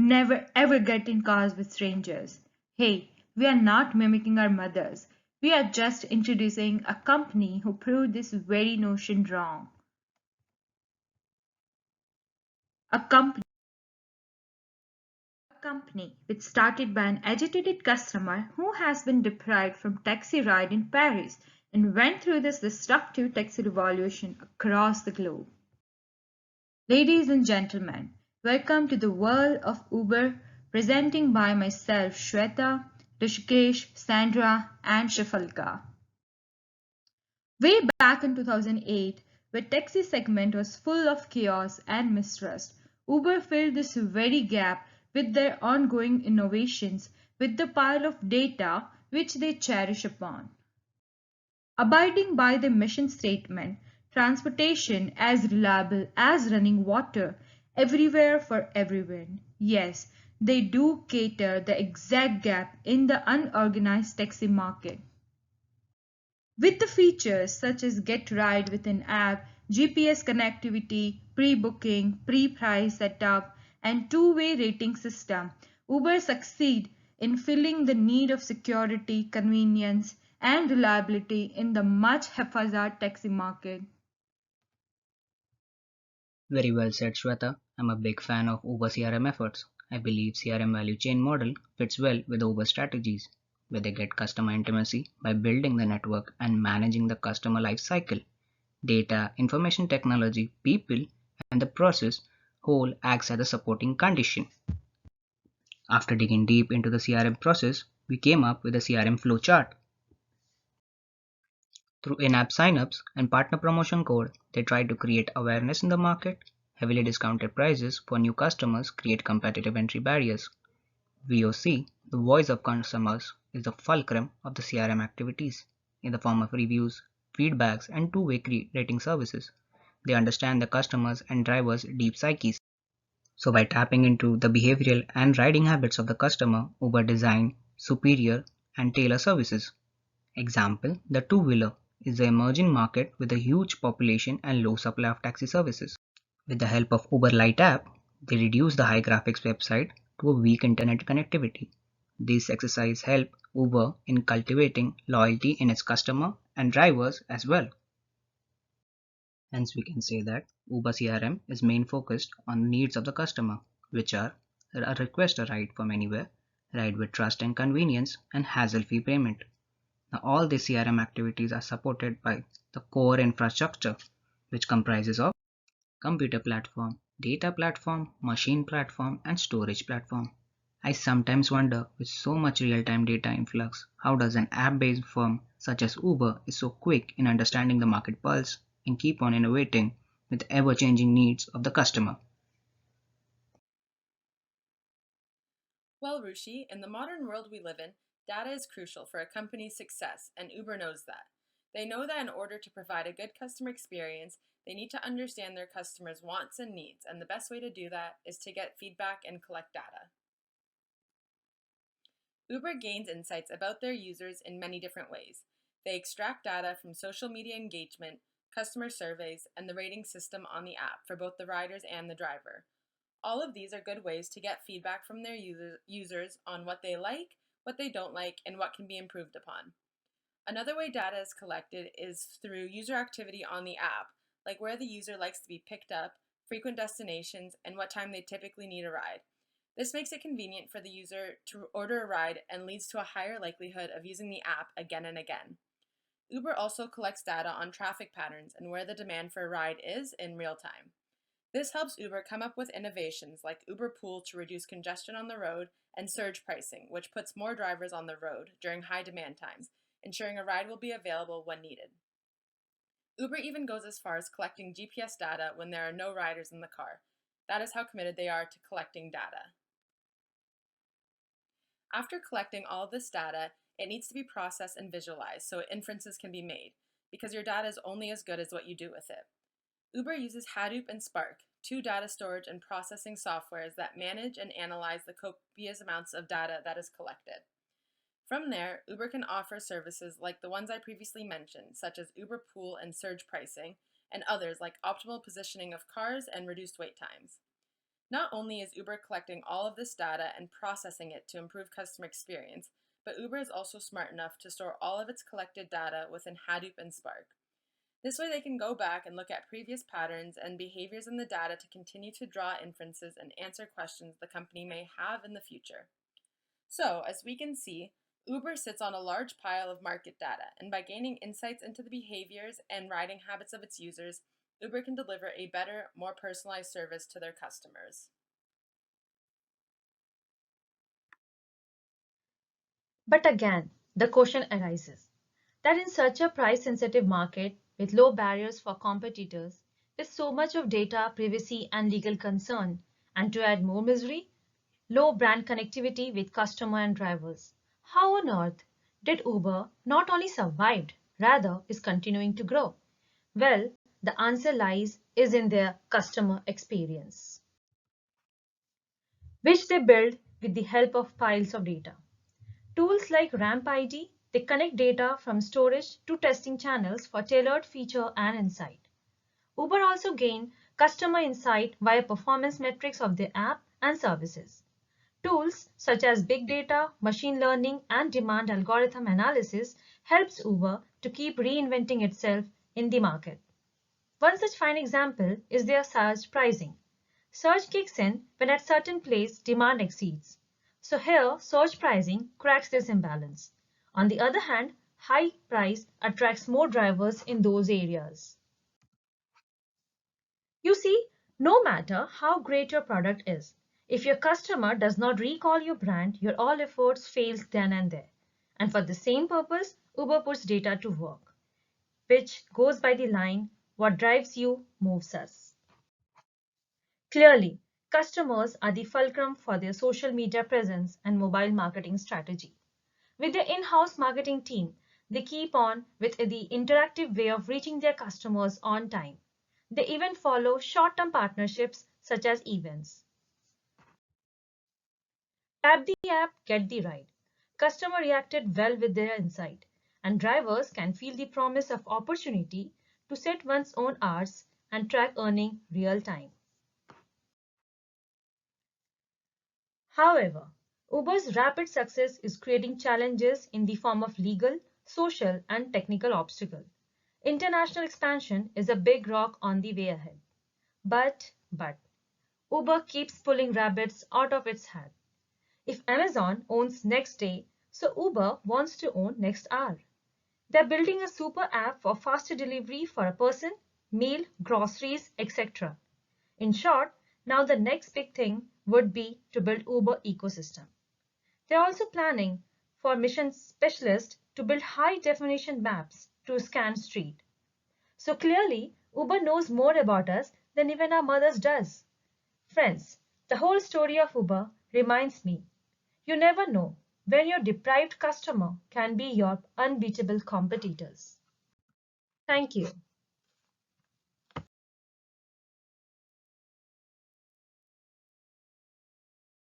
never ever get in cars with strangers. Hey, we are not mimicking our mothers. We are just introducing a company who proved this very notion wrong. A company company which started by an agitated customer who has been deprived from taxi ride in Paris and went through this disruptive taxi revolution across the globe. Ladies and gentlemen, welcome to the world of Uber, presenting by myself Shweta, Rishikesh, Sandra, and Shafalka. Way back in 2008, where taxi segment was full of chaos and mistrust, Uber filled this very gap with their ongoing innovations with the pile of data which they cherish upon. Abiding by the mission statement, transportation as reliable as running water, everywhere for everyone. Yes, they do cater the exact gap in the unorganized taxi market. With the features such as Get Ride with an app, GPS connectivity, pre-booking, pre-price setup, and two-way rating system, Uber succeed in filling the need of security, convenience, and reliability in the much haphazard taxi market. Very well said, Shweta. I'm a big fan of Uber CRM efforts. I believe CRM value chain model fits well with Uber strategies, where they get customer intimacy by building the network and managing the customer life cycle. Data, information technology, people, and the process whole acts as a supporting condition. After digging deep into the CRM process, we came up with a CRM flowchart. Through in-app signups and partner promotion code, they try to create awareness in the market. Heavily discounted prices for new customers create competitive entry barriers. VOC, the voice of customers, is the fulcrum of the CRM activities in the form of reviews, feedbacks, and two-way rating services. They understand the customers and drivers' deep psyches. So by tapping into the behavioral and riding habits of the customer, Uber design superior and tailor services. Example, the two-wheeler is the emerging market with a huge population and low supply of taxi services. With the help of Uber Lite app, they reduce the high graphics website to a weak internet connectivity. This exercise help Uber in cultivating loyalty in its customer and drivers as well. Hence, we can say that Uber CRM is main focused on the needs of the customer, which are a request a ride from anywhere, ride with trust and convenience, and hassle-free payment. Now, all these CRM activities are supported by the core infrastructure, which comprises of computer platform, data platform, machine platform, and storage platform. I sometimes wonder, with so much real-time data influx, how does an app-based firm such as Uber is so quick in understanding the market pulse and keep on innovating with the ever-changing needs of the customer? Well, Rushi, in the modern world we live in, data is crucial for a company's success, and Uber knows that. They know that in order to provide a good customer experience, they need to understand their customers' wants and needs, and the best way to do that is to get feedback and collect data. Uber gains insights about their users in many different ways. They extract data from social media engagement, customer surveys, and the rating system on the app for both the riders and the driver. All of these are good ways to get feedback from their users on what they like, what they don't like, and what can be improved upon. Another way data is collected is through user activity on the app, like where the user likes to be picked up, frequent destinations, and what time they typically need a ride. This makes it convenient for the user to order a ride and leads to a higher likelihood of using the app again and again. Uber also collects data on traffic patterns and where the demand for a ride is in real time. This helps Uber come up with innovations like Uber Pool to reduce congestion on the road and surge pricing, which puts more drivers on the road during high demand times, ensuring a ride will be available when needed. Uber even goes as far as collecting GPS data when there are no riders in the car. That is how committed they are to collecting data. After collecting all of this data, it needs to be processed and visualized so inferences can be made, because your data is only as good as what you do with it. Uber uses Hadoop and Spark, two data storage and processing softwares that manage and analyze the copious amounts of data that is collected. From there, Uber can offer services like the ones I previously mentioned, such as Uber Pool and surge pricing, and others like optimal positioning of cars and reduced wait times. Not only is Uber collecting all of this data and processing it to improve customer experience, but Uber is also smart enough to store all of its collected data within Hadoop and Spark. This way they can go back and look at previous patterns and behaviors in the data to continue to draw inferences and answer questions the company may have in the future. So, as we can see, Uber sits on a large pile of market data, and by gaining insights into the behaviors and riding habits of its users, Uber can deliver a better, more personalized service to their customers. But again, the question arises that in such a price-sensitive market with low barriers for competitors, with so much of data, privacy, and legal concern, and to add more misery, low brand connectivity with customer and drivers, how on earth did Uber not only survive, rather is continuing to grow? Well, the answer lies is in their customer experience, which they build with the help of piles of data. Tools like RampID, they connect data from storage to testing channels for tailored feature and insight. Uber also gain customer insight via performance metrics of their app and services. Tools such as big data, machine learning, and demand algorithm analysis helps Uber to keep reinventing itself in the market. One such fine example is their surge pricing. Surge kicks in when at certain place demand exceeds. So here, surge pricing cracks this imbalance. On the other hand, high price attracts more drivers in those areas. You see, no matter how great your product is, if your customer does not recall your brand, your all efforts fails then and there. And for the same purpose, Uber puts data to work, which goes by the line, what drives you moves us. Clearly, customers are the fulcrum for their social media presence and mobile marketing strategy. With their in-house marketing team, they keep on with the interactive way of reaching their customers on time. They even follow short-term partnerships such as events. Tap the app, get the ride. Customer reacted well with their insight, and drivers can feel the promise of opportunity to set one's own hours and track earning real time. However, Uber's rapid success is creating challenges in the form of legal, social, and technical obstacles. International expansion is a big rock on the way ahead. But, Uber keeps pulling rabbits out of its hat. If Amazon owns next day, so Uber wants to own next hour. They're building a super app for faster delivery for a person, meal, groceries, etc. In short, now the next big thing would be to build Uber ecosystem. They're also planning for mission specialists to build high-definition maps to scan street. So clearly, Uber knows more about us than even our mothers does. Friends, the whole story of Uber reminds me, you never know when your deprived customer can be your unbeatable competitors. Thank you.